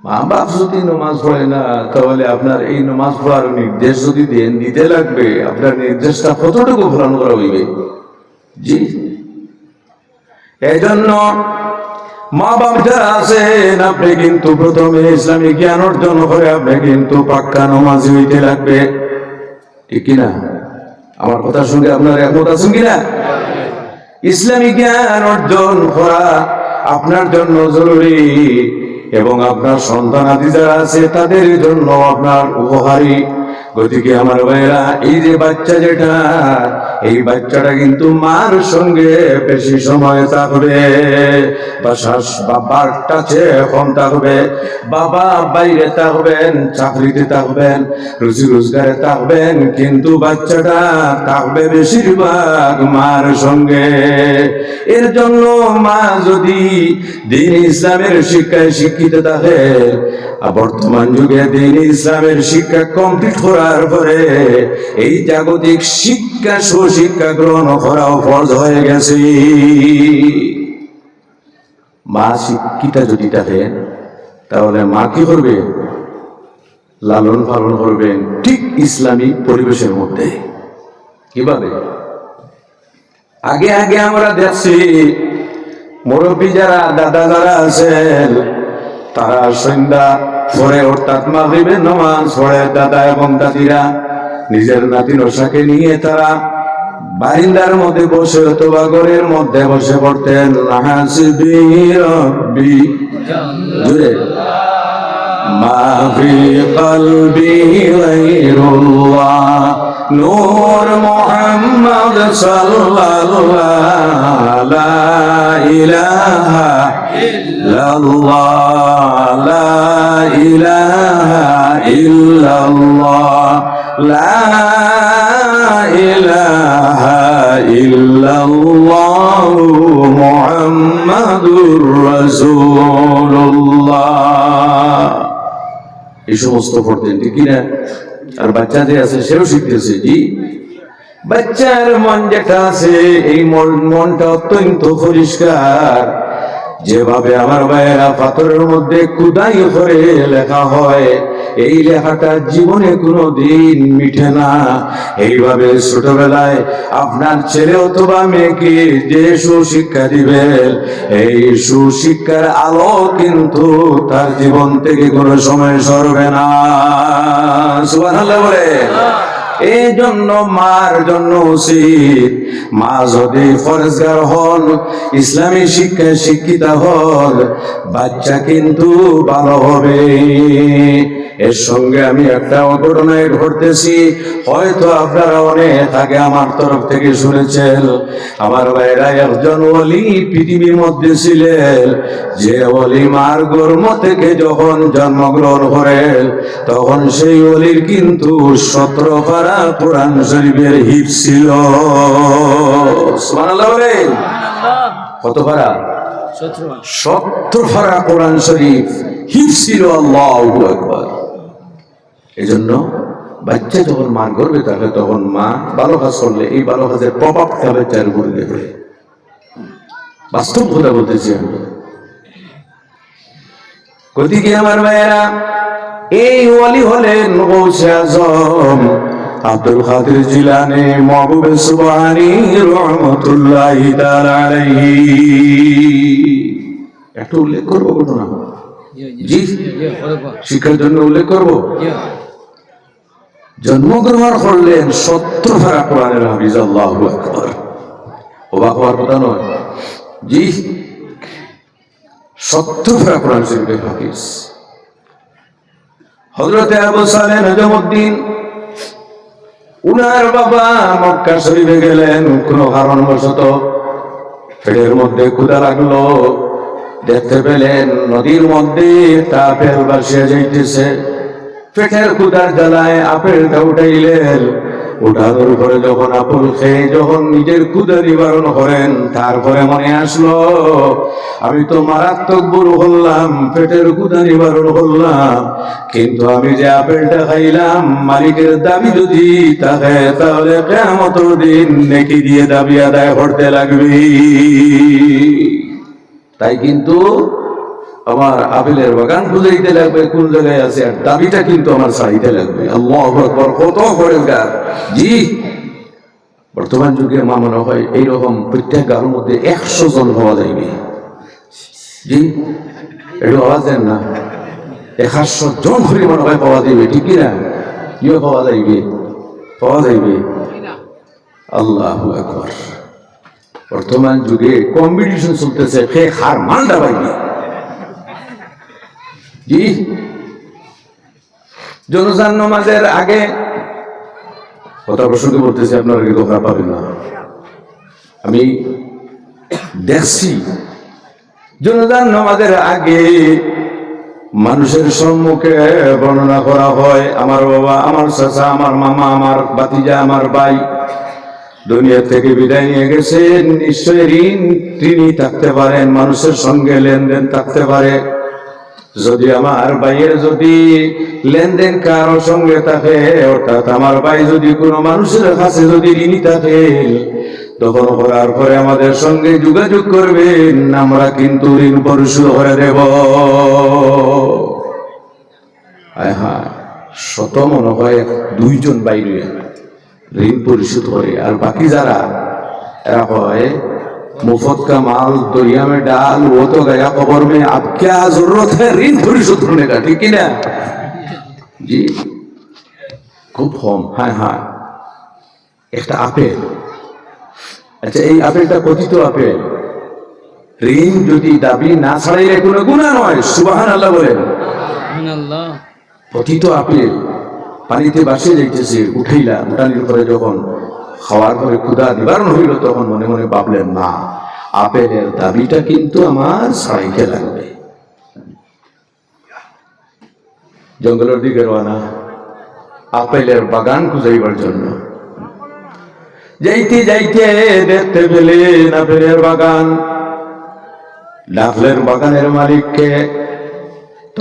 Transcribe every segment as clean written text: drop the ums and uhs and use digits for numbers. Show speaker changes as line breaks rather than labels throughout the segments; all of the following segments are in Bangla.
মা বাপ যদি নামাজ পড়ে না, তাহলে আপনার এই নামাজ পড়ার নির্দেশ যদি দেন, দিতে লাগবে, আপনার নির্দেশটা কতটুকু পালন করা হইবে? জি, এই জন্য মা বাপ যারা আছেন, আপনি কিন্তু প্রথমে ইসলামিক জ্ঞান অর্জন করে আপনি কিন্তু পাক্কা নামাজি হইতে লাগবে, ঠিক কিনা? আমার কথার সঙ্গে আপনার একমত আছেন কিনা? ইসলামিক জ্ঞান অর্জন করা আপনার জন্য জরুরি, এবং আপনার সন্তানাদি যারা আছে তাদের জন্য আপনার উপকারী। গতিকে আমার ভাইরা, এই যে বাচ্চা যেটা, এই বাচ্চাটা কিন্তু মার সঙ্গে বেশি সময় থাকবে, বাবার কাছে এখন থাকবে, বাবা বাইরে থাকবেন, চাকরিতে থাকবেন, রুজি রোজগারে থাকবেন, কিন্তু বাচ্চাটা থাকবে বেশিরভাগ মার সঙ্গে। এর জন্য মা যদি দ্বীন ইসলামের শিক্ষায় শিক্ষিত থাকে, বর্তমান যুগে দ্বীন ইসলামের শিক্ষা কমপ্লিট করার পরে এই জাগতিক শিক্ষা সুশিক্ষা গ্রহণ করাও ফরজ হয়ে গেছে। মা শিক্ষিতা যদি থাকে, তাহলে মা কি করবে? লালন পালন করবেন ঠিক ইসলামিক পরিবেশের মধ্যে। কিভাবে? আগে আগে আমরা দেখছি মুরব্বী যারা, দাদা যারা আছেন, তারা সন্ধ্যা পরে অর্থাৎ মাগরিবের নামাজ পড়ে দাদা এবং দাদিরা নিজের নাতি নসাকে নিয়ে তারা বারিন্দার মধ্যে বসে অথবা ঘরের মধ্যে বসে পড়তেন। হাসবি রব্বি জুড়ে মা ফি কলবি গায়রুল্লাহ নূর মুহাম্মদ সাল্লাল্লাহু লা ইলাহা ইল্লাল্লাহ লা ইলাহা ইল্লাল্লাহ লা ইলাহা ইল্লাল্লাহ মুহাম্মাদুর রাসূলুল্লাহ। এই সমস্ত পড়তেন, ঠিক কিনা? আর বাচ্চা যে আছে সেও শিখতেছে। জি, বাচ্চার মন যেটা আছে, এই মনটা অত্যন্ত পরিষ্কার। যেভাবে আমার ভাইয়েরা পাথরের মধ্যে কুদাই করে লেখা হয়, এই লেখাটা জীবনে কোনো দিন মিঠে না। এইভাবে ছোটবেলায় আপনার ছেলে অথবা মেয়েকে যে সুশিক্ষা দিবেন, এই সুশিক্ষার আলো কিন্তু তার জীবন থেকে কোনো সময় সরবে না। সুবহানাল্লাহ বলে। এই জন্য মার জন্য উচিত, মা যদি ফরজগার হন, ইসলামী শিক্ষায় শিক্ষিত হন, বাচ্চা কিন্তু ভালো হবে। এর সঙ্গে আমি একটা ঘটনায় ঘটতেছি, হয়তো আপনারা অনেক আগে আমার তরফ থেকে শুনেছেন। আমার ভাইরা একজন ওলি পৃথিবীর মধ্যে ছিলেন, যে ওলি মার গর্ভ থেকে যখন জন্মগ্রহণ করেন, তখন সেই ওলির কিন্তু 17 পারা কোরআন শরীফের হিফজ ছিল। সুবহানাল্লাহ বলে। কত পারা? 17 পারা কোরআন শরীফ হিফজ ছিল। আল্লাহু আকবার। এজন্য বাচ্চা যখন মার গর্ভে থাকে, তখন মা ভালো কাজ করলে এই ভালো কাজের প্রভাবটা বাচ্চার উপরে পড়ে। বাস্তব কথা বলতেছি আমি। গতিকে আমার ভাইয়েরা, এই ওলি হলেন গৌসে আজম আব্দুল কাদের জিলানী মাহবুবে সুবহানী রাহমাতুল্লাহি তাআলা আলাইহি। একটু উল্লেখ করবো ঘটনা। জি, শিক্ষার জন্য উল্লেখ করবো। জন্মগ্রহণ করলেন 17 পারা কোরআনের হাফিজ। আল্লাহু আকবার। অবাক হওয়ার কথা নয়। জি, 17 পারা কোরআন শরীফের হাফিজ। হযরতে আবু সালেহ নজমউদ্দিন, উনার বাবা মক্কা শরীফে গেলেন, কোন কারণবশত পেটের মধ্যে ক্ষুধা লাগলো। দেখতে পেলেন নদীর মধ্যে একটা আপেল ভাসিয়া যাইতেছে। পেটের ক্ষুধার জ্বালায় আপেলটা উঠাইলেন। উঠানোর পরে যখন আপেল খেয়ে যখন নিজের ক্ষুধা নিবারণ করেন, তারপরে মনে আসলো, আমি তো মারাত্মক বুড়ো হলাম, পেটের ক্ষুধা নিবারণ করলাম, কিন্তু আমি যে আপেলটা খাইলাম, মালিকের দাবি যদি থাকে, তাহলে কিয়ামতের দিন নেকি দিয়ে দাবি আদায় করতে লাগবে। তাই কিন্তু আমার আপেলের বাগান খুঁজাইতে লাগবে কোন জায়গায় আছে, আর দাবিটা কিন্তু আমার চাইতে লাগবে। আল্লাহু আকবার, কত পরেজগার। জি, বর্তমান যুগে মা মনে হয় এইরকম প্রত্যেক গাঁর মধ্যে 100 জন হওয়া যাইবে। জি, একটু আওয়াজ দেন না। 100 জন করে মনে হয় পাওয়া যাইবে, ঠিক কিনা? কিও পাওয়া যাইবে, পাওয়া যাইবে। আল্লাহু আকবার। বর্তমান যুগে কম্পিটিশন চলতেছে, কে হার মালটা পাইবে। জি, জনজান নামাজের আগে কথা প্রসঙ্গে বলতেছি, আপনারা কিন্তু খারাপ পাবেন না। আমি দেখছি জনজান নামাজের আগে মানুষের সম্মুখে বর্ণনা করা হয়, আমার বাবা, আমার চাচা, আমার মামা, আমার ভাতিজা, আমার ভাই দুনিয়া থেকে বিদায় নিয়ে গেছেন, নিশ্চয় ঋণ তিনি থাকতে পারেন, মানুষের সঙ্গে লেনদেন থাকতে পারে। যদি আমার ভাইয়ের যদি লেনদেন কারো সঙ্গে থাকে, অর্থাৎ আমার ভাই যদি কোনো মানুষের কাছে যদি ঋণী থাকে, তখন করার পরে আমাদের সঙ্গে যোগাযোগ করবেন, আমরা কিন্তু ঋণ পরিশোধ করে দেব। হ্যাঁ, শত মনে হয় 2 জন বাইরে ঋণ পরিশোধ করে, আর বাকি যারা এরা হয় मुफ्त का माल दरिया में डाल, वो तो गया कब्र में, अब क्या जरूरत है ऋण परिशोध करने का, ठीक है ना? जी, খুব কম। হ্যাঁ হ্যাঁ, একটা আপেল, আচ্ছা এই আপেলটা কথিত আপেল, ঋণ যদি দাবি না ছাড়াইলে কোনো গুনাহ নয়। সুবহানাল্লাহ বলেন। সুবহানাল্লাহ। কথিত আপেল পানিতে ভাসিয়ে যাইতেছে, উঠাইলা, উঠানির পরে যখন খাওয়ার পরে ক্ষুধা নিবারণ হইল, তখন মনে মনে ভাবলেন, না, আপেলের দাবিটা কিন্তু আমার ছাড়াইতে লাগবে। জঙ্গলের দিকে রওনা, আপেলের বাগান খুঁজাইবার জন্য। যাইতে যাইতে দেখতে পেলেন আপেলের বাগান, ডাকলেন বাগানের মালিককে।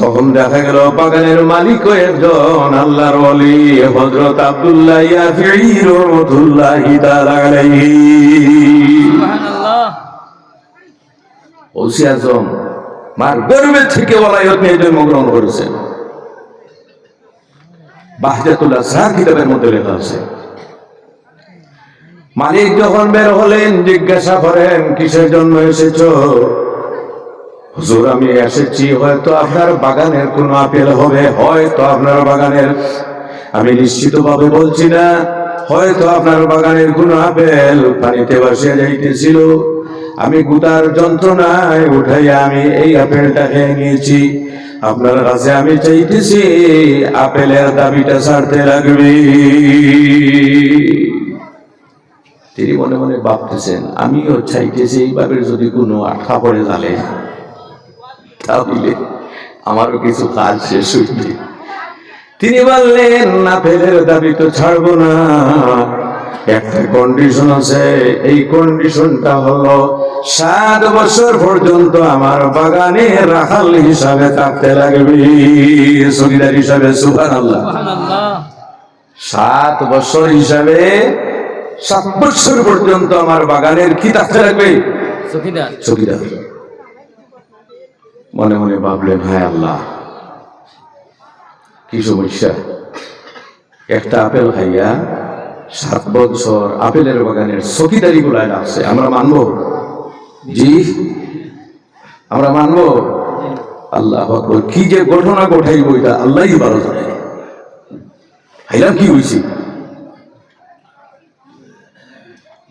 তখন দেখা গেল বাগানের মালিক একজন আল্লাহর ওলি, হযরত আব্দুল্লাহ ইয়াফি রাহমাতুল্লাহি তাআলা আলাইহি। সুবহানাল্লাহ। ওসি আজম মার গর্ভে থেকে ওলায়ত নিয়ে জন্মগ্রহণ করেছেন। বাহজাতুল আসরার কিতাবের মধ্যে লেখা আছে। মালিক যখন বের হলেন, জিজ্ঞাসা করেন, কিসের জন্য এসেছো? হুজুর, আমি এসেছি হয়তো আপনার বাগানের কোনো আপেল হবে, হয়তো আপনার বাগানের, আমি নিশ্চিতভাবে বলছি না, হয়তো আপনার বাগানের কোনো আপেল পানিতে ভাসিয়ে যাইতেছিল, আমি গুতার যন্ত্রণায় উঠাইয়া আমি এই আপেলটা খেয়ে নিয়েছি। আপনার কাছে আমি চাইতেছি আপেলের দাবিটা ছাড়তে লাগবে। তিনি মনে মনে ভাবতেছেন, আমিও চাইতেছি এইভাবে যদি কোনো আঠা পড়ে জালে, তাহলে আমারও কিছু কাজ শেষ হইবে। তিনি বললেন, আপেলের দাবি তো ছাড়বো না, একটা কন্ডিশন আছে। এই কন্ডিশনটা হলো 7 বছর পর্যন্ত আমার বাগানে রাখাল হিসাবে থাকতে লাগবে, চৌকিদার হিসাবে। সুবহানাল্লাহ। 7 বছর হিসাবে, 7 বছর পর্যন্ত আমার বাগানের কি থাকতে লাগবে? চৌকিদার। চৌকিদার। মনে মনে ভাবলেন, হায় আল্লাহ, কি সমস্যা! একটা আপেল খাইয়া 7 বছর আপেলের বাগানের চৌকিদারি গুলায় লাগছে, আমরা মানবো? জি, আমরা মানবো? আল্লাহু আকবার। কি যে ঘটনা ঘটাইব এটা আল্লাহই ভালো জানে। হাইলাম কি হয়েছে?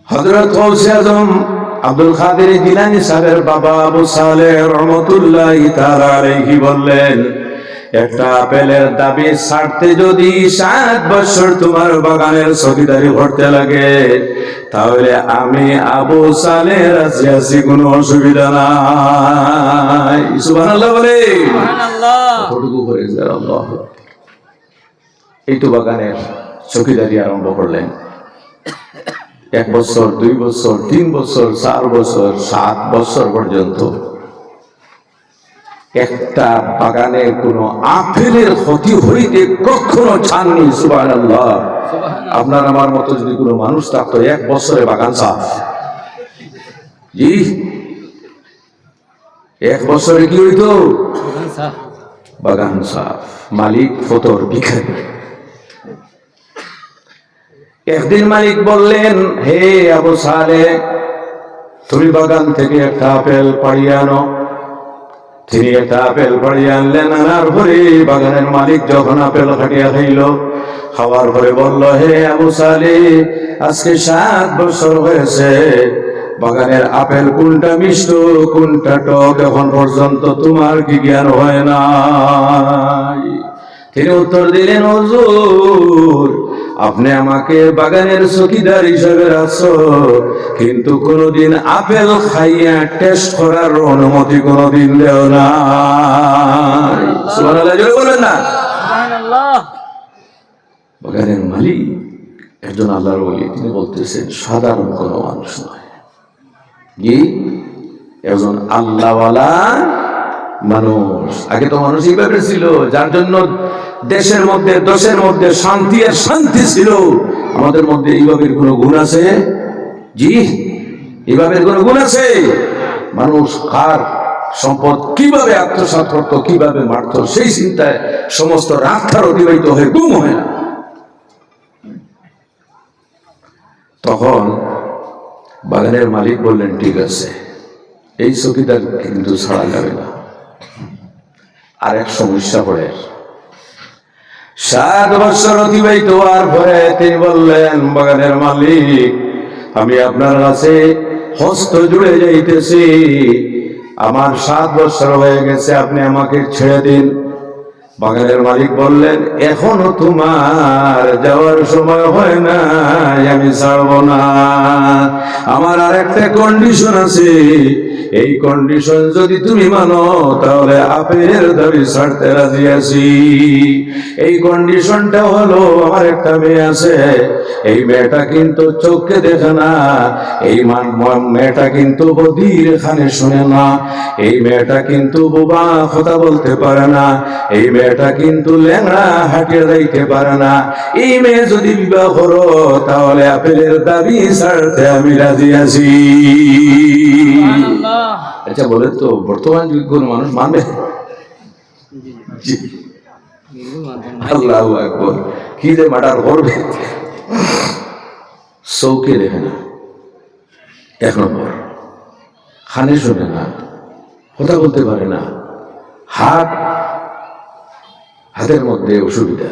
হযরত গাউসে আজম আব্দুল কাদের জিলানী সাহেবের বাবা আবু সালেহ রাহমাতুল্লাহি তাআলা আলাইহি বললেন, একটা আপেলের দাবি ছাড়তে যদি 7 বছর তোমার বাগানের চৌকিদারি করতে লাগে, তাহলে আমি আবু সালেহ রাজি আছি, কোনো অসুবিধা নাই। সুবহানাল্লাহ বলে। সুবহানাল্লাহ। কতটুকু করে আল্লাহ। এই তো বাগানের চৌকিদারি আরম্ভ করলেন। 1 বছর, 2 বছর, 3 বছর, 4 বছর, 7 বছর পর্যন্ত একটা বাগানের কোন আপেলের ক্ষতি হইতে কখনো ছাড়নি। সুবহানাল্লাহ। আপনার আমার মতো যদি কোনো মানুষ থাকতো, 1 বছরে বাগান সাফ। জি, 1 বছরে কি হইতো? বাগান সাফ, মালিক ফতর ভিখারি। একদিন মালিক বললেন, হে আবু সালেহ, তুমি বাগান থেকে একটা আপেল পাড়িয়ে আনো। তিনি একটা আপেল পাড়িয়ে আনলেন। আনার পরে বাগানের মালিক যখন আপেল কাটিয়া খাইল, খাওয়ার পরে বলল, হে আবু সালেহ, আজকে 7 বছর হয়েছে, বাগানের আপেল কোনটা মিষ্ট কোনটা টক এখন পর্যন্ত তোমার কি জ্ঞান হয় না? তিনি উত্তর দিলেন, হুজুর, আপনি আমাকে বাগানের চৌকিদার হিসাবে রাখছো, কিন্তু কোনদিন আপেল খাইয়া টেস্ট করার অনুমতি কোনদিন দেও না। সুবহানাল্লাহ, জোরে বলেন না। বাগানের মালিক একজন আল্লাহর ওলি, তিনি বলতেছেন সাধারণ কোন মানুষ নয়, কি একজন আল্লাহওয়ালা মানুষ। আগে তো মানুষ এইভাবে ছিল, যার জন্য দেশের মধ্যে শান্তি আর শান্তি ছিল। আমাদের মধ্যে এইভাবে কোনো গুণ আছে? জি, এইভাবে কোনো গুণ আছে? মানুষ কার সম্পদ কিভাবে আত্মসাৎ করত, কিভাবে মারত, সেই চিন্তায় সমস্ত রাতটা অতিবাহিত হয়ে গুম হয় না। তখন বাগানের মালিক বললেন, ঠিক আছে, এই চৌকিদার কিন্তু ছাড়া যাবে না। আর এক সমস্যা পড়ে, 7 বছর অতিবাহিত হওয়ার পরে তিনি বললেন, বাগানের মালিক, আমি আপনার কাছে হস্ত জুড়ে যাইতেছি, আমার 7 বছর হয়ে গেছে, আপনি আমাকে ছেড়ে দিন। বাগানের মালিক বললেন, এখনো তোমার যাওয়ার সময় হয় না, আমি ছাড়বো না। আমার আর একটা কন্ডিশন আছে, এই কন্ডিশন যদি তুমি মানো তাহলে আপেলের দাবি ছাড়তে রাজি আছি। এই কন্ডিশনটা হলো, আমার একটা মেয়ে আছে, এই মেয়েটা কিন্তু চোখে দেখে না, এই মেয়েটা কিন্তু বদির খানে শুনে না, এই মেয়েটা কিন্তু বোবা কথা বলতে পারে না, এই মেয়েটা কিন্তু ল্যাংড়া হাঁটিয়ে যাইতে পারে না। এই মেয়ে যদি বিবাহ করো তাহলে আপেলের দাবি ছাড়তে আমি রাজি আছি। আচ্ছা বলে তো, বর্তমান যুগে কোন মানুষ মানবে? আল্লাহু আকবার, কি যে মাটার করবে। চৌকে দেখে না, 1 নম্বর, খানে শোনে না, কথা বলতে পারে না, হাতের মধ্যে অসুবিধা,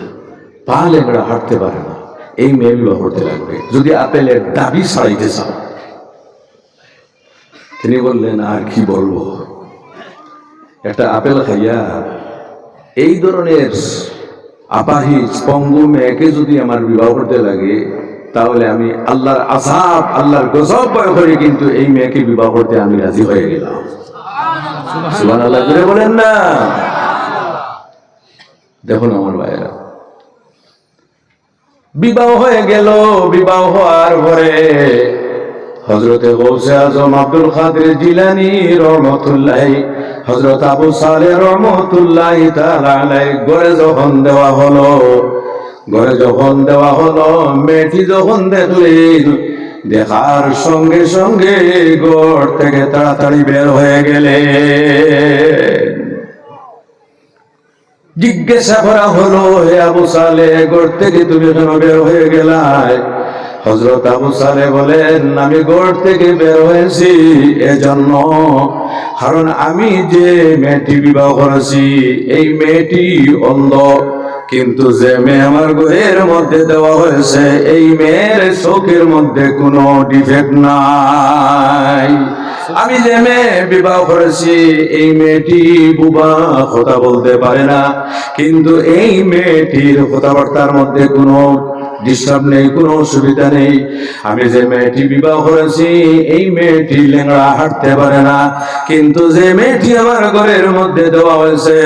পা লেংড়া, হাঁটতে পারে না, এই মেয়ে বিবাহ করতে লাগবে যদি আপেলের দাবি ছাড়াইতে চান। তিনি বললেন, আর কি বলবো, একটা আপেল খাইয়া এই ধরনের আপাহিজ পঙ্গু মেয়েকে যদি আমার বিবাহ করতে লাগে, তাহলে আমি আল্লাহর আযাব, আল্লাহর গজব ভয় করে কিন্তু এই মেয়েকে বিবাহ করতে আমি রাজি হয়ে গেলাম। সুবহানাল্লাহ, জোরে বলেন না। দেখুন আমার ভাইয়েরা, বিবাহ হয়ে গেল। বিবাহ হওয়ার পরে হযরতে গৌসে আজম আব্দুল কাদের জিলানী রহমাতুল্লাহি, হযরত আবু সালেহ রহমাতুল্লাহি তাআলা আলাইহি ঘরে যখন দেওয়া হলো, মেয়েটি যখন দেখলেন, দেখার সঙ্গে সঙ্গে ঘর থেকে তাড়াতাড়ি বের হয়ে গেলেন। জিজ্ঞাসা করা হলো, হে আবু সালেহ, ঘর থেকে তুমি কেন বের হয়ে গেলাই? হযরত আবু সালেহ বলেন, আমি ঘর থেকে বের হয়েছি এজন্য, কারণ আমি যে মেয়েটি বিবাহ করেছি এই মেয়েটি অন্ধ, কিন্তু যে মেয়ে আমার ঘরের মধ্যে দেওয়া হয়েছে এই মেয়ের চোখের মধ্যে কোনো ডিফেক্ট নাই। আমি যে মেয়ে বিবাহ করেছি এই মেয়েটি বুবা, কথা বলতে পারে না, কিন্তু এই মেয়েটির কথাবার্তার মধ্যে কোনো ডিস্টার্ব নেই, কোনো অসুবিধা নেই। আমি যে মেয়েটি বিবাহ করেছি এই মেয়েটি ল্যাংড়া, হাঁটতে পারে না, কিন্তু যে মেয়েটি আমার ঘরের মধ্যে দেওয়া হয়েছে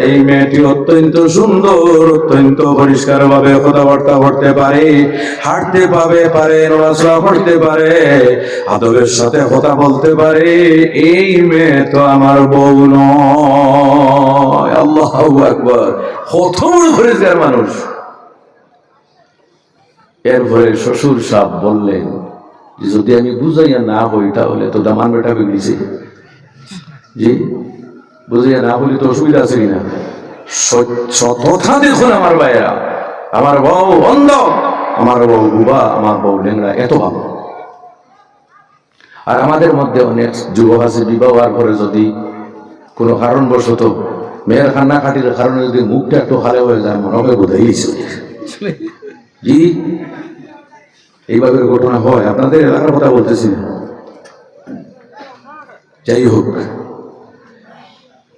এই মেয়েটি অত্যন্ত সুন্দর, অত্যন্ত পরিষ্কার ভাবে কথাবার্তা করতে পারে, হাঁটতে পারে, নড়াচড়া করতে পারে, আদবের সাথে কথা বলতে পারে। এই মেয়ে তো আমার বউ নয়। আল্লাহু আকবার, কত বড় পরিষ্কার মানুষ। এরপরে শ্বশুর সাহেব বললেন, যদি আমি বুঝাইয়া না হই তাহলে তো দামান বেটা বিগড়িছে। জি, বুঝিয়ে না বলি তো অসুবিধা আছে কিনা? সততা দেখুন আমার ভাইয়েরা, আমার বউ অন্ধ, আমার বউ বুবা, আমার বউ লেংড়া, এত ভালো। আর আমাদের মধ্যে অনেক যুবক আছে বিবাহ হওয়ার পরে যদি কোনো কারণবশত মেয়ের কান্না কাটির কারণে যদি মুখটা একটু খালে হয়ে যায়, মনে হয় বোধহয় জি এইভাবে ঘটনা হয়। আপনাদের এলাকার কথা বলতেছি না। যাই হোক,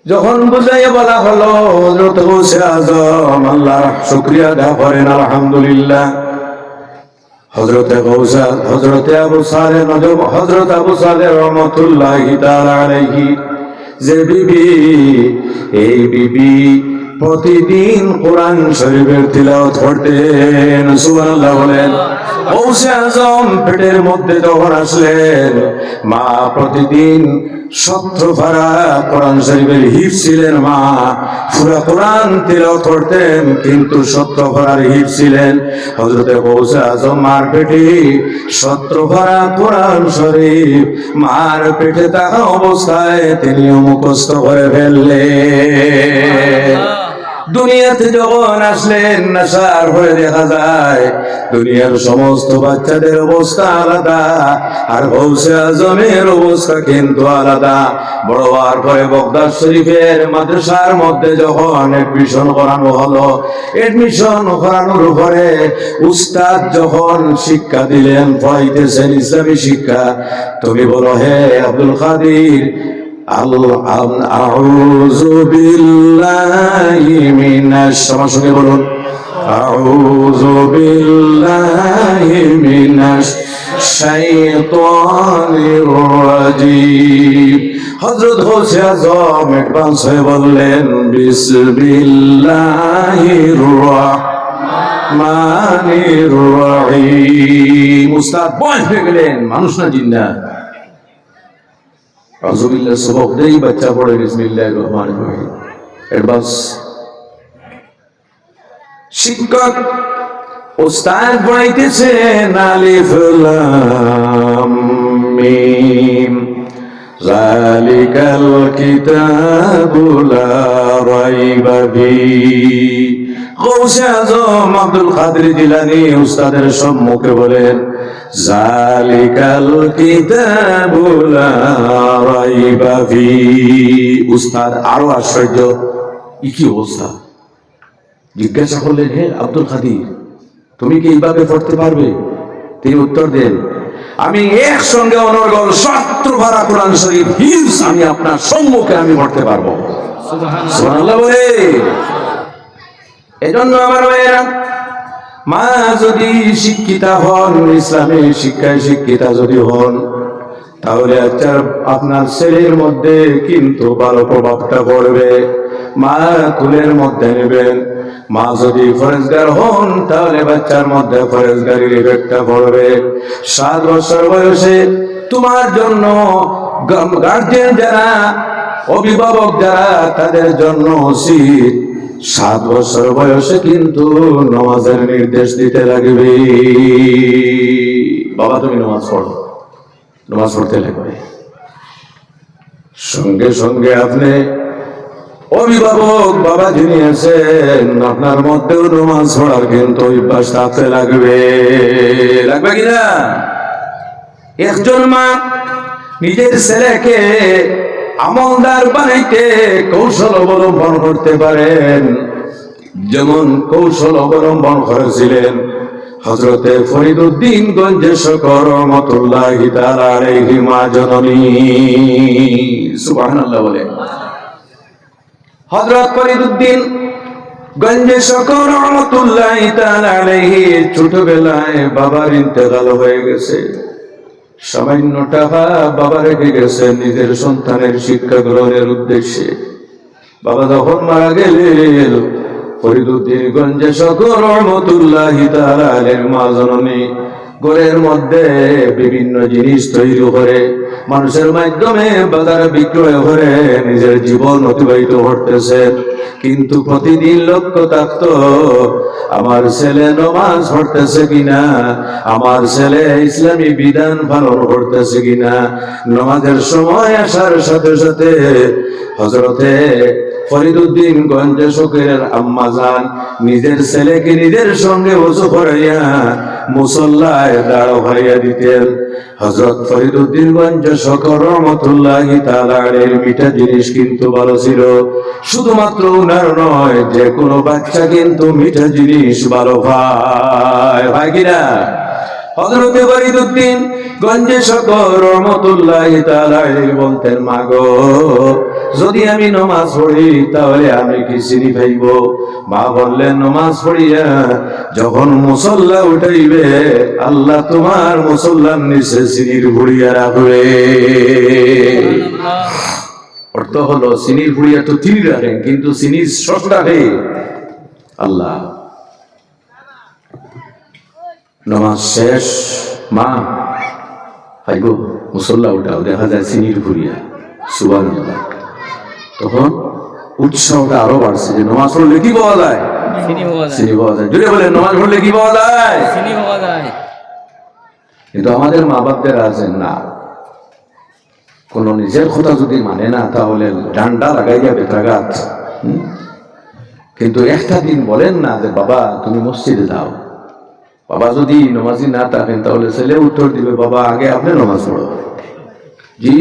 যখন বুঝাইয়া বলা হলো হযরত গৌসে আযম, আল্লাহ শুকরিয়া আদা করেন আলহামদুলিল্লাহ, হযরতে গৌসা হযরতে আবু সালেহ নজম হযরত আবু সালেহ রাহমাতুল্লাহি তাআলা আলাইহি যে বিবি, এই বিবি প্রতিদিন কোরআন শরীফের তিলাওয়াত করতেন। সুবহানাল্লাহ বলেন। গৌসে আযম পেটের মধ্যে যখন আসলেন, মা প্রতিদিন 17 পারা কোরআন শরীফের হিফজ ছিলেন। মা পুরা কোরআন তিলাওয়াত করতেন, কিন্তু 17 পারার হিফজ ছিলেন। হযরতে গৌসে আযম মার পেটে 17 পারা কোরআন শরীফ মার পেটে থাকা অবস্থায় তিনিও মুখস্থ করে ফেললেন। দুনিয়াতে যখন আসলেন, নেশার হয়ে দেখা যায় দুনিয়ার সমস্ত বাচ্চাদের অবস্থা আলাদা, আর গৌসে আযমের অবস্থা কিন্তু আলাদা। বড় হওয়ার পরে বগদাদ শরীফের মাদ্রাসার মধ্যে যখন এডমিশন করানো হলো, এডমিশন করানোর পরে উস্তাদ যখন শিক্ষা দিলেন, পড়াইতেছেন ইসলামী শিক্ষা, তুমি বলো হে আব্দুল কাদির, আউযু বিল্লাহি মিনাশ, আমার সঙ্গে বলুন, আউযু বিল্লাহি মিনাশ শাইতানির রাজিম। হযরত গৌসে আযম অ্যাডভান্স হয়ে বললেন বিসমিল্লাহির রাহমানির রাহিম। উস্তাদ বয়স হয়ে গেলেন, মানুষ না জিন্না। আউযুবিল্লাহ সবক দেই, বাচ্চা পড়ে বিসমিল্লাহির রহমানির রহিম। অ্যাডভান্স শিক্ষক উস্তাদ পড়াইতেছেন আলিফ লাম মিম যালিকাল কিতাবু লা রাইবা ফিহি। গৌসে আযম আব্দুল কাদের জিলানী উস্তাদের সম্মুখে বলেন যালিকাল কিতাবু লা রাইবা ফিহি। উস্তাদ আরো আশ্চর্য, কি অবস্থা। জিজ্ঞাসা করলেন, হে আব্দুল কাদের, তুমি কি এইভাবে পড়তে পারবে? তিনি উত্তর দেন, আমি একসঙ্গে অনর্গল 70 পারা কোরআন শরীফ হিফজ আমি আপনার সম্মুখে আমি পড়তে পারবো। সুবহানাল্লাহ বলে। এজন্য আমার ভাইয়েরা, মা যদি শিক্ষিতা হন, ইসলামী শিক্ষায় শিক্ষিতা যদি হন, তাহলে আচ্ছা আপনার ছেলের মধ্যে কিন্তু ভালো প্রভাবটা পড়বে। মা কুলের মধ্যে নেবেন। মা যদি ফরেজগার হন, তাহলে বাচ্চার মধ্যে ফরেজগারির ইফেক্টটা পড়বে। 7 বছর বয়সে তোমার জন্য গার্জিয়ান যারা, অভিভাবক যারা, তাদের জন্য উচিত 7 বছর বয়সে কিন্তু নামাজের নির্দেশ দিতে লাগবে। বাবা তুমি নামাজ পড়ো, নামাজ পড়তে লাগবে। সঙ্গে সঙ্গে আপনি অভিভাবক বাবা যিনি আছেন, আপনার মধ্যেও নামাজ পড়ার কিন্তু অভ্যাস থাকতে লাগবে। লাগবে কিনা? একজন মা নিজের ছেলেকে আমলদার বানাইতে কৌশল অবলম্বন করতে পারেন, যেমন কৌশল অবলম্বন করেছিলেন হযরতে ফরিদউদ্দিন গঞ্জে শকর রহমাতুল্লাহি তাআলা আলাইহি মা জননী। সুবহানাল্লাহ বলে। হযরত ফরিদউদ্দিন গঞ্জে শকর রহমাতুল্লাহি তাআলা আলাইহি ছোটবেলায় বাবার ইন্তেকাল হয়ে গেছে। সামান্য টাকা বাবা রেখে গেছে নিজের সন্তানের শিক্ষা গ্রহণের উদ্দেশ্যে। বাবা যখন মারা গেলেন, ফরিদউদ্দিন গঞ্জে শকর রহমাতুল্লাহি তাআলা আলাইহির মা জননী ঘরের মধ্যে বিভিন্ন জিনিস তৈরি করে মানুষের মাধ্যমে বাজারে বিক্রয় করে নিজের জীবন অতিবাহিত করতেছেন। কিন্তু প্রতিদিন লক্ষ্য থাকতো আমার ছেলে নামাজ পড়তেছে কিনা, আমার ছেলে ইসলামী বিধান পালন করতেছে কিনা। নামাজের সময় আসার সাথে সাথে হযরতে ফরিদউদ্দিন গঞ্জ শোকের আম্মা জান নিজের ছেলেকে নিজের সঙ্গে ওযু করাইয়া মুসল্লায় দাঁড় করাইয়া দিতেন। হযরত ফরিদউদ্দিন গঞ্জ শোকর রহমাতুল্লাহি তাআলা আলাইহির মিঠা জিনিস কিন্তু ভালো ছিল। শুধুমাত্র উনার নয়, যে কোনো বাচ্চা কিন্তু মিঠা জিনিস ভালো পায়, ভাই কিনা? হযরতে ফরিদউদ্দিন গঞ্জে শোকর রহমাতুল্লাহি তাআলা আলাইহি বলতেন, মা গো, যদি আমি নামাজ পড়ি তাহলে আমি কি চিনি পাইব? মা বললেন, নামাজ পড়িয়া যখন মুসল্লা উঠাইবে আল্লাহ তোমার মুসল্লার নিচে চিনির ভুড়িয়া রাখবে। অর্থ হলো চিনির ভুড়িয়া তো তিনি রাখেন, কিন্তু চিনির শস রাখে আল্লাহ। নামাজ শেষ, মা পাইব মুসল্লা উঠাও, দেখা যায় চিনির ভুড়িয়া, সুবহানাল্লাহ। তখন উৎসাহটা আরো বাড়ছে যে নামাজ পড়লে কি পাওয়া যায়? চিনি পাওয়া যায়। জুড়ে বলেন, নামাজ পড়লে কি পাওয়া যায়? চিনি পাওয়া যায়। কিন্তু আমাদের মা বাপদের আছেন না, কোন নিজের কথা যদি মানে না তাহলে ডান্ডা লাগাইয়া বেত্রাঘাত। কিন্তু একটা দিন বলেন না যে বাবা তুমি মসজিদে যাও। বাবা যদি নামাজি না থাকেন তাহলে ছেলে উত্তর দিবে, বাবা আগে আপনি নামাজ পড়ো। জি,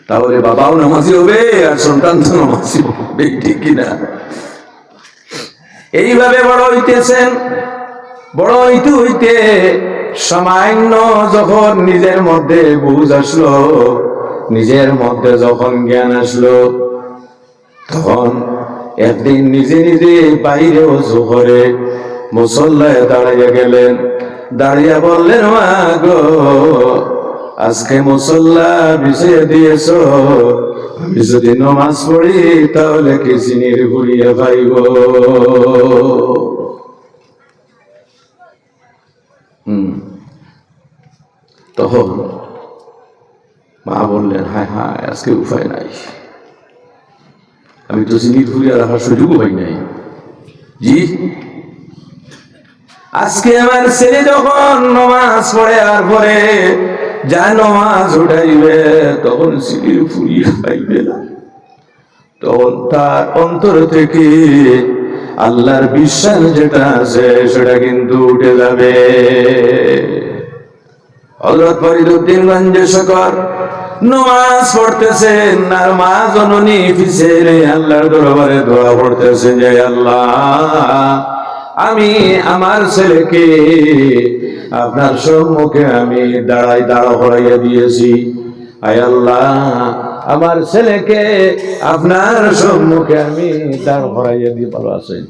তাহলে বাবাও নামাজি হবে আর সন্তান তো নামাজি হবে, ঠিক কিনা? এইভাবে বড় হইতেছেন। বড় হইতে হইতে সামান্য যখন নিজের মধ্যে বুঝ আসলো, নিজের মধ্যে যখন জ্ঞান আসলো, তখন একদিন নিজে নিজে বাইরে ওযু করে মুসল্লায় দাঁড়িয়ে গেলেন। দাঁড়িয়ে বললেন, মা গো, আজকে মুসল্লা বিছিয়ে দিয়েছো, আমি যদি নামাজ পড়ি তাহলে কি চিনির ভুড়িয়া পাইব? তখন মা বললেন, হায় হায়, আজকে উপায় নাই, আমি তো চিনির ভুড়িয়া রাখার সুযোগ পাই নাই। জি, আজকে আমার ছেলে যখন নামাজ পড়ে আর পরে যা নামাজ উঠাইবে তখন চিনির ভুড়িয়া পাইবে না। তখন তার অন্তর থেকে আল্লাহর বিশ্বাস যেটা আছে সেটা কিন্তু উঠে যাবে। হযরত ফরিদউদ্দিন গঞ্জে শোকর নামাজ পড়তেছেন আর মা জননী পিছনে আল্লাহর দরবারে দোয়া পড়তেছেন যে আল্লাহ, আমি আমার ছেলেকে আপনার সম্মুখে আমি দাঁড় করাইয়া দিয়েছি। আয় আল্লাহ, আমার ছেলেকে আপনার সম্মুখে আমি দাঁড় করাইয়া দিয়ে ভালো আছেন।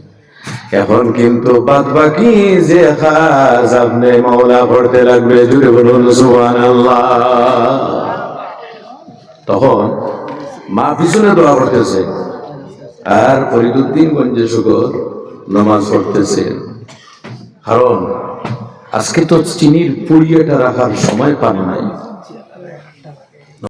এখন কিন্তু বাদ বাকি যে কাজ আপনি মাওলা করতে লাগবে। জুড়ে বলুন সুবহানাল্লাহ। তখন মা পিছনে দোয়া করতেছে আর ফরিদউদ্দিন গঞ্জে শোকর নামাজ পড়তেছেন। কারণ আজকে তো চিনির পুড়িয়াটা রাখার সময় পান নাই।